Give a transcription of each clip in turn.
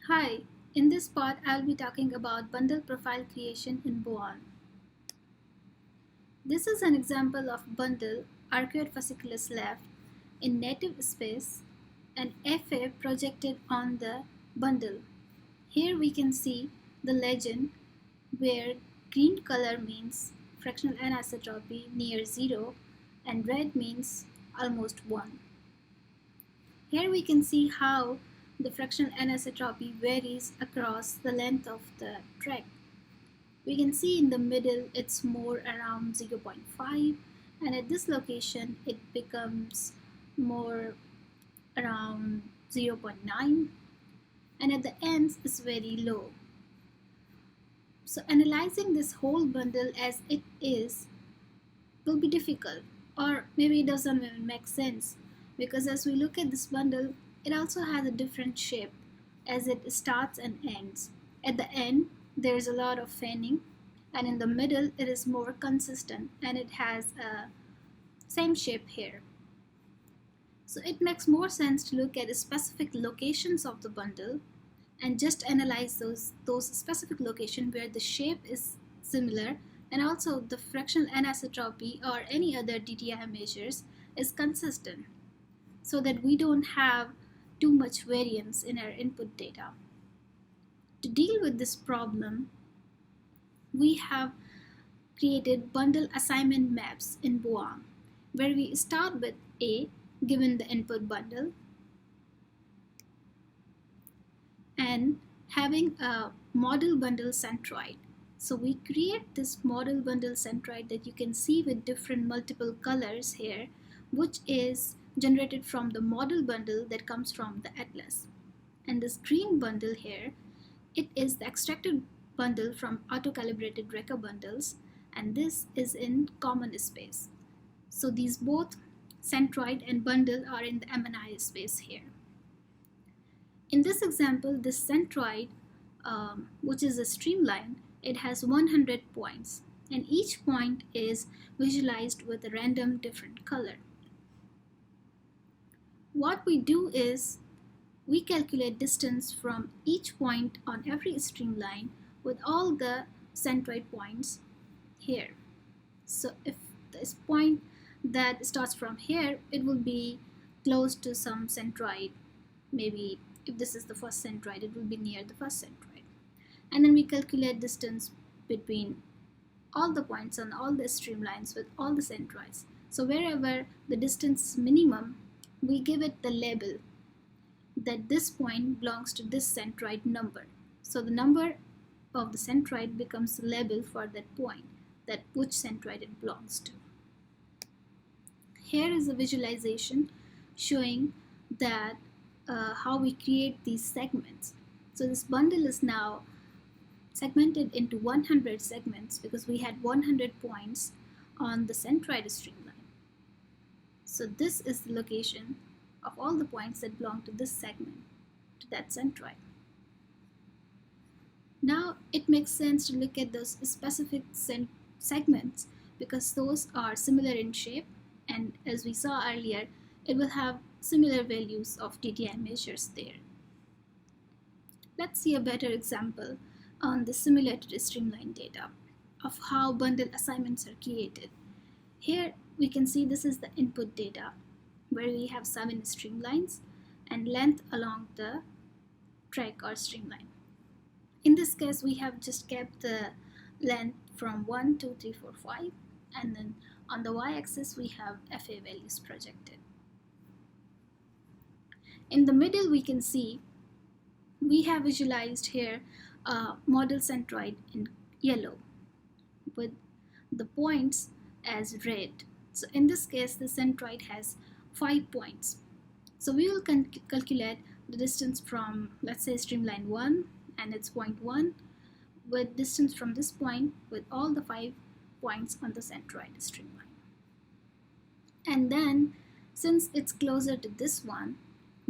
Hi, in this part I'll be talking about bundle profile creation in BUAN. This is an example of bundle arcuate fasciculus left in native space and FA projected on the bundle. Here we can see the legend where green color means fractional anisotropy near 0 and red means almost 1. Here we can see how the fractional anisotropy varies across the length of the track. We can see in the middle it's more around 0.5, and at this location it becomes more around 0.9, and at the ends is very low. So analyzing this whole bundle as it is will be difficult, or maybe it doesn't even make sense, because as we look at this bundle it also has a different shape as it starts and ends. At the end there is a lot of fanning, and in the middle it is more consistent and it has a same shape here. So it makes more sense to look at the specific locations of the bundle and just analyze those specific locations where the shape is similar and also the fractional anisotropy or any other DTI measures is consistent, so that we don't have too much variance in our input data. To deal with this problem, we have created bundle assignment maps in BUAN, where we start with A given the input bundle and having a model bundle centroid. So we create this model bundle centroid that you can see with different multiple colors here, which is generated from the model bundle that comes from the atlas. And this green bundle here, it is the extracted bundle from auto-calibrated Reka bundles, and this is in common space. So these both centroid and bundle are in the MNI space here. In this example, this centroid, which is a streamline, it has 100 points, and each point is visualized with a random different color. What we do is we calculate distance from each point on every streamline with all the centroid points here. So if this point that starts from here, it will be close to some centroid. Maybe if this is the first centroid, it will be near the first centroid. And then we calculate distance between all the points on all the streamlines with all the centroids. So wherever the distance is minimum, we give it the label that this point belongs to this centroid number. So the number of the centroid becomes the label for that point, that which centroid it belongs to. Here is a visualization showing that how we create these segments. So this bundle is now segmented into 100 segments because we had 100 points on the centroid streamline. So this is the location of all the points that belong to this segment, to that centroid. Now it makes sense to look at those specific segments because those are similar in shape, and as we saw earlier, it will have similar values of DTI measures there. Let's see a better example on the simulated streamline data of how bundle assignments are created. Here we can see this is the input data where we have 7 streamlines and length along the track or streamline. In this case, we have just kept the length from 1, 2, 3, 4, 5, and then on the y-axis we have FA values projected. In the middle we can see we have visualized here a model centroid in yellow with the points as red. So in this case the centroid has 5 points. So we will calculate the distance from, let's say, streamline 1 and it's point 1 with distance from this point with all the 5 points on the centroid streamline. And then since it's closer to this one,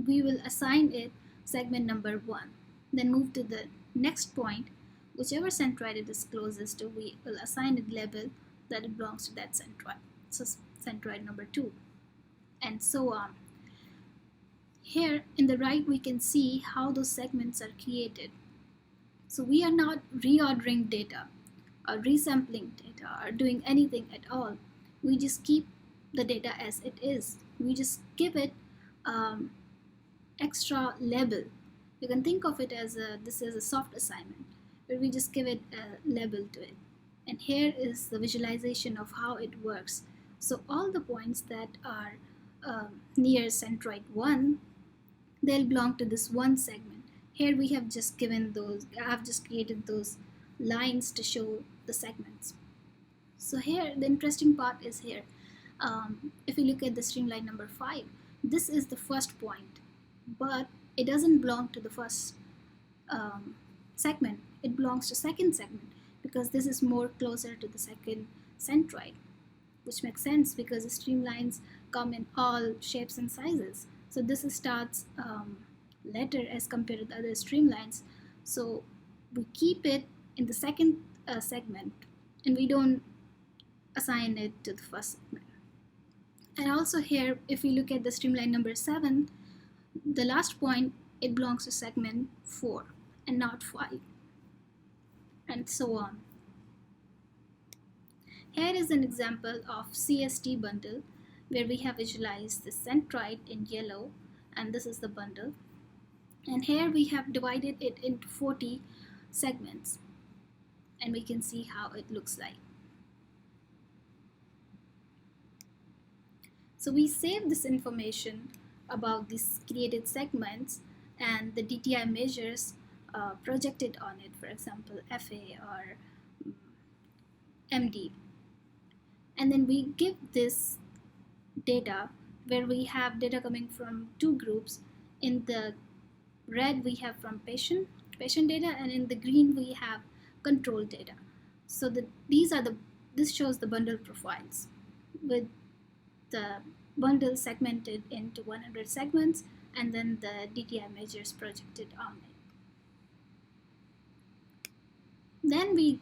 we will assign it segment number 1. Then move to the next point, whichever centroid it is closest to, we will assign it label that it belongs to that centroid. So centroid number 2, and so on. Here in the right, we can see how those segments are created. So we are not reordering data or resampling data or doing anything at all. We just keep the data as it is. We just give it extra label. You can think of it as this is a soft assignment, where we just give it a label to it. And here is the visualization of how it works. So all the points that are near centroid 1, they'll belong to this one segment. Here we have just given those, I've just created those lines to show the segments. So here the interesting part is here. If you look at the streamline number 5, this is the first point, but it doesn't belong to the first segment. It belongs to second segment because this is more closer to the second centroid, which makes sense because the streamlines come in all shapes and sizes. So this starts later as compared to the other streamlines. So we keep it in the second segment and we don't assign it to the first segment. And also here, if we look at the streamline number 7, the last point, it belongs to segment 4 and not 5, and so on. Here is an example of CST bundle where we have visualized the centroid in yellow, and this is the bundle. And here we have divided it into 40 segments, and we can see how it looks like. So we save this information about these created segments and the DTI measures projected on it, for example, FA or MD. And then we give this data where we have data coming from 2 groups. In the red we have from patient data, and in the green we have control data. So this shows the bundle profiles with the bundle segmented into 100 segments and then the DTI measures projected on it. Then we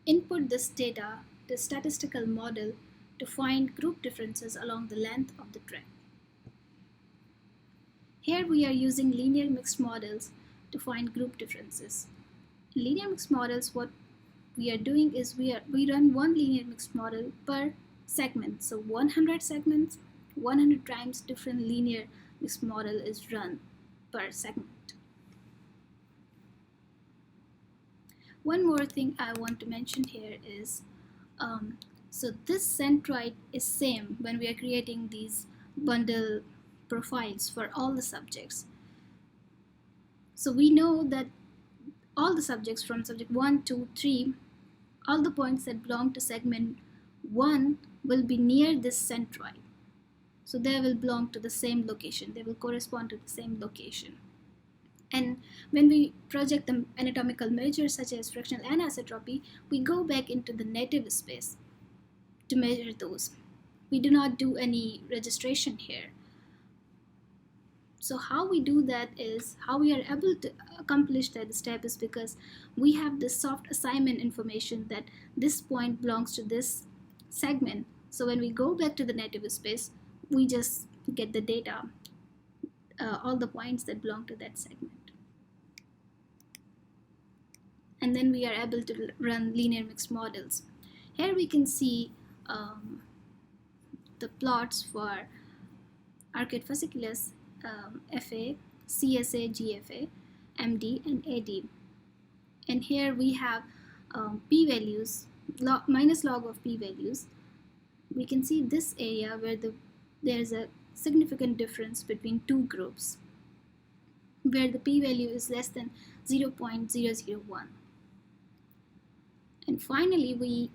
input this data to statistical model to find group differences along the length of the trend. Here we are using linear mixed models to find group differences. In linear mixed models, what we are doing is we run one linear mixed model per segment. So 100 segments, 100 times different linear mixed model is run per segment. One more thing I want to mention here is, so this centroid is same when we are creating these bundle profiles for all the subjects. So we know that all the subjects from subject 1, 2, 3, all the points that belong to segment 1 will be near this centroid. So they will belong to the same location. They will correspond to the same location. And when we project the anatomical measures such as fractional anisotropy, we go back into the native space to measure those. We do not do any registration here. So how we do that is, how we are able to accomplish that step is because we have this soft assignment information that this point belongs to this segment. So when we go back to the native space, we just get the data, all the points that belong to that segment. And then we are able to run linear mixed models. Here we can see the plots for arcuate fasciculus, FA, CSA, GFA, MD, and AD. And here we have p-values, minus log of p-values. We can see this area where there's a significant difference between 2 groups, where the p-value is less than 0.001. And finally, we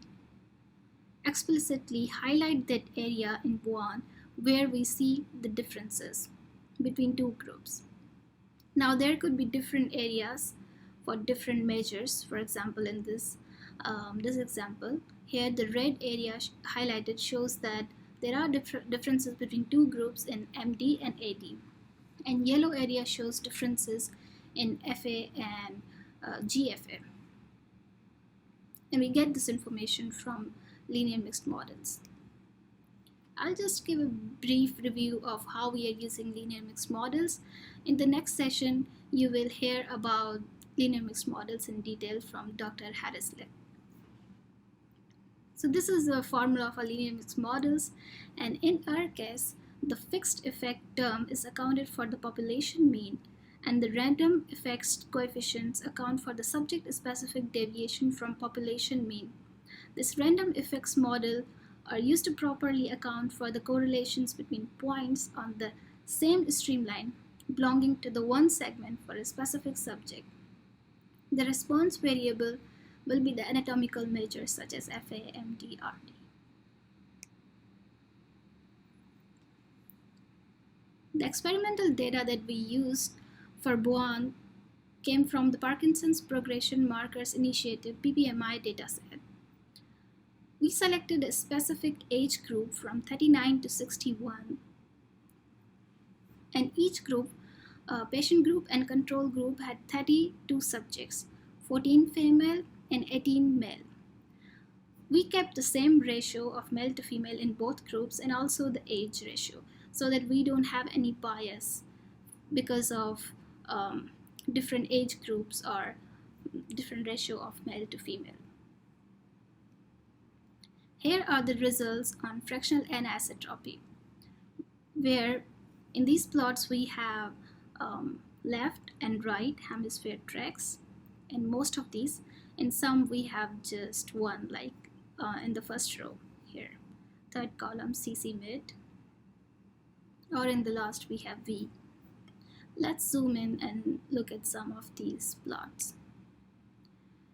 explicitly highlight that area in BUAN where we see the differences between 2 groups. Now there could be different areas for different measures. For example, in this example, here the red area highlighted shows that there are differences between 2 groups in MD and AD. And yellow area shows differences in FA and GFA. And we get this information from linear mixed models. I'll just give a brief review of how we are using linear mixed models. In the next session, you will hear about linear mixed models in detail from Dr. Harris-Lick. So this is the formula for linear mixed models, and in our case, the fixed effect term is accounted for the population mean, and the random effects coefficients account for the subject-specific deviation from population mean. This random effects model are used to properly account for the correlations between points on the same streamline belonging to the one segment for a specific subject. The response variable will be the anatomical measures such as FA, MD, RD. The experimental data that we used for BUAN came from the Parkinson's Progression Markers Initiative PPMI dataset. We selected a specific age group from 39 to 61, and each group, patient group and control group, had 32 subjects, 14 female and 18 male. We kept the same ratio of male to female in both groups and also the age ratio so that we don't have any bias because of different age groups or different ratio of male to female. Here are the results on fractional anisotropy, where in these plots we have left and right hemisphere tracks, and most of these. In some we have just one, like in the first row here, third column CC mid, or in the last we have V. Let's zoom in and look at some of these plots.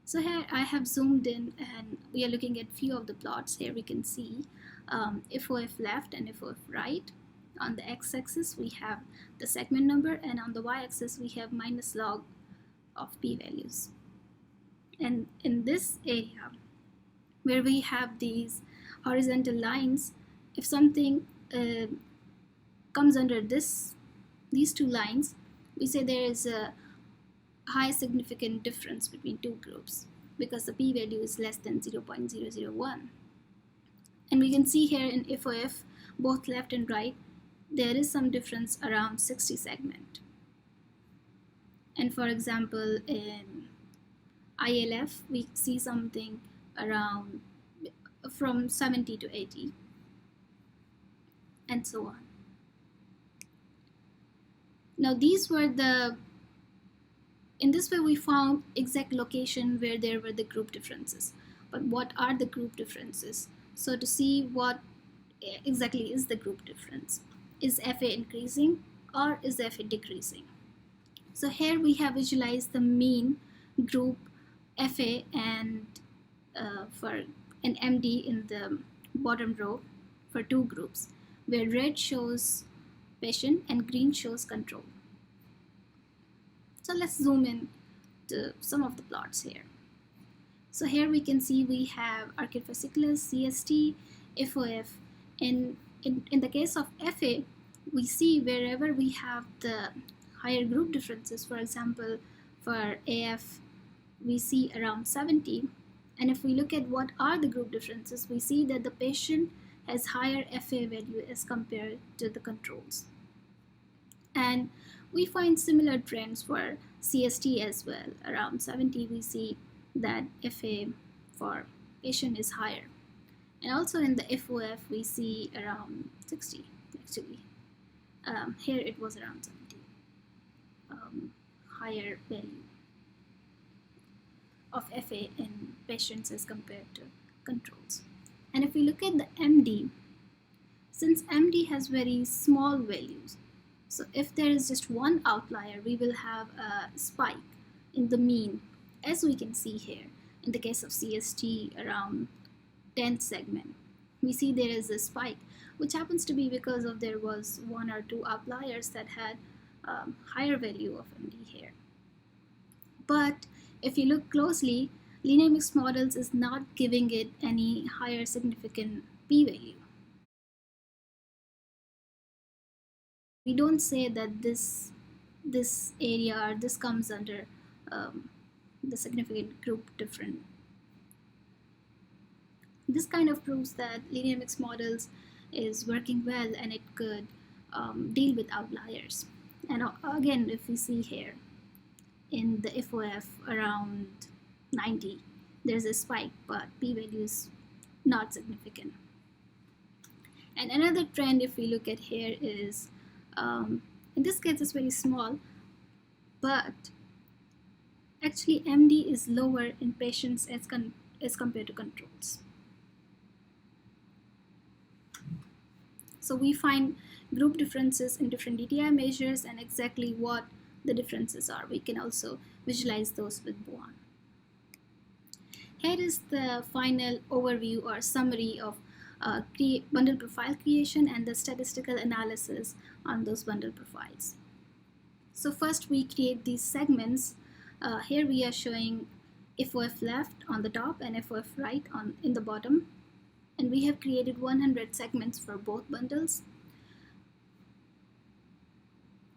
So here I have zoomed in and we are looking at few of the plots. Here we can see FOF left and FOF right. On the x-axis we have the segment number, and on the y-axis we have minus log of p-values. And in this area where we have these horizontal lines, if something comes under these two lines, we say there is a high significant difference between two groups because the p-value is less than 0.001. And we can see here in FOF, both left and right, there is some difference around 60 segment. And for example, in ILF, we see something around from 70 to 80, and so on. Now these were in this way we found exact location where there were the group differences. But what are the group differences? So to see what exactly is the group difference, is FA increasing or is FA decreasing? So here we have visualized the mean group FA and for an MD in the bottom row for two groups, where red shows patient and green shows control. So let's zoom in to some of the plots here. So here we can see we have arcuate fasciculus, CST, FOF. In the case of FA, we see wherever we have the higher group differences, for example, for AF, we see around 70. And if we look at what are the group differences, we see that the patient has higher FA value as compared to the controls. And we find similar trends for CST as well. Around 70, we see that FA for patient is higher. And also in the FOF, we see around 60, actually. Here it was around 70, higher value of FA in patients as compared to controls. And if we look at the MD, since MD has very small values, so if there is just one outlier, we will have a spike in the mean, as we can see here. In the case of CST, around 10th segment, we see there is a spike, which happens to be because of there was one or two outliers that had higher value of MD here. But if you look closely, linear mixed models is not giving it any higher significant p-value. We don't say that this area or this comes under the significant group difference. This kind of proves that linear mixed models is working well and it could deal with outliers. And again, if we see here in the FOF around 90, there's a spike, but p-value is not significant. And another trend, if we look at here, is in this case it's very small, but actually MD is lower in patients as compared to controls. So we find group differences in different DTI measures, and exactly what the differences are, we can also visualize those with BUAN. Here is the final overview or summary of bundle profile creation and the statistical analysis on those bundle profiles. So first we create these segments. Here we are showing FOF left on the top and FOF right in the bottom. And we have created 100 segments for both bundles.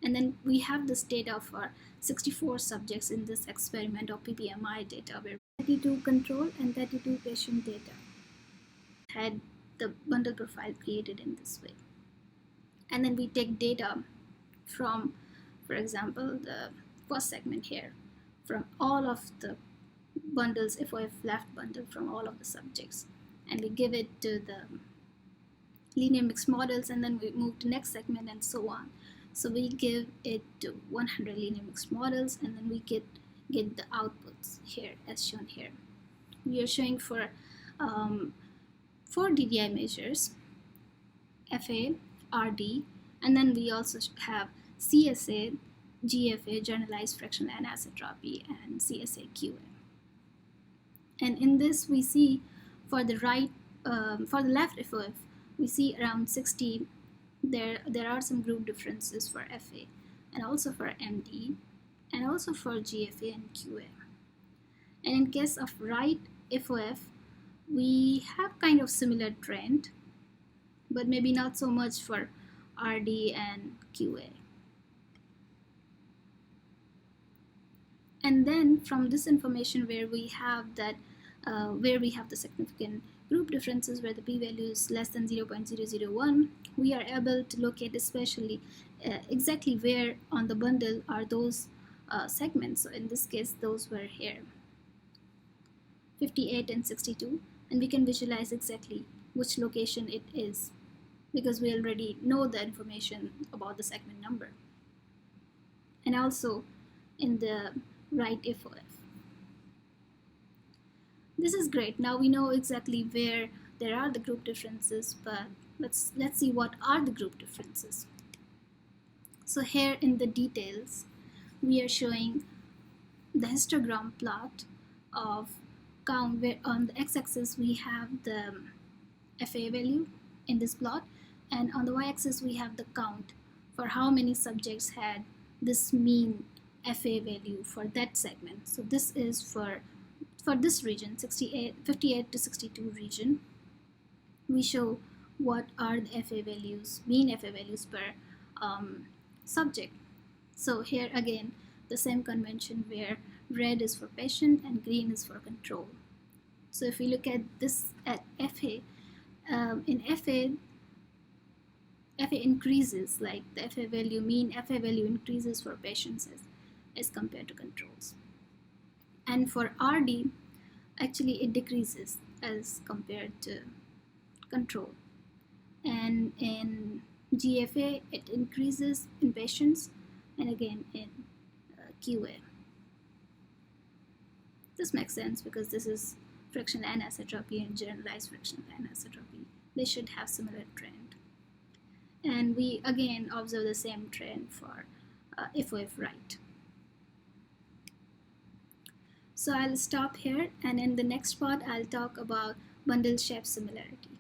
And then we have this data for 64 subjects in this experiment of PPMI data, where 32 control and 32 patient data had the bundle profile created in this way. And then we take data from, for example, the first segment here, from all of the bundles, FOF left bundle from all of the subjects, and we give it to the linear mixed models, and then we move to next segment and so on. So we give it to 100 linear mixed models, and then we get the outputs here as shown here. We are showing for 4 DDI measures, FA, RD, and then we also have CSA, GFA, generalized fractional anisotropy, and CSA QA. And in this we see for the left FOF, we see around 60. There are some group differences for FA, and also for MD, and also for GFA and QA. And in case of right FOF, we have kind of similar trend, but maybe not so much for RD and QA. And then from this information where we have that, where we have the significant group differences where the p-value is less than 0.001, we are able to locate especially exactly where on the bundle are those segments. So in this case, those were here, 58 and 62, and we can visualize exactly which location it is because we already know the information about the segment number. And also in the right FOF. This is great. Now we know exactly where there are the group differences, but let's see what are the group differences. So here in the details, we are showing the histogram plot of count, where on the x-axis we have the FA value in this plot, and on the y-axis we have the count for how many subjects had this mean FA value for that segment. So this is for this region, 58 to 62 region. We show what are the FA values, mean FA values per subject. So here again, the same convention where red is for patient and green is for control. So if we look at this at FA, in FA increases, like the FA value, mean FA value increases for patients as compared to controls. And for RD, actually it decreases as compared to control. And in GFA, it increases in patients, and again in QA. This makes sense because this is fractional anisotropy and generalized fractional anisotropy. They should have similar trend. And we again observe the same trend for FOF right. So I'll stop here, and in the next part I'll talk about bundle shape similarity.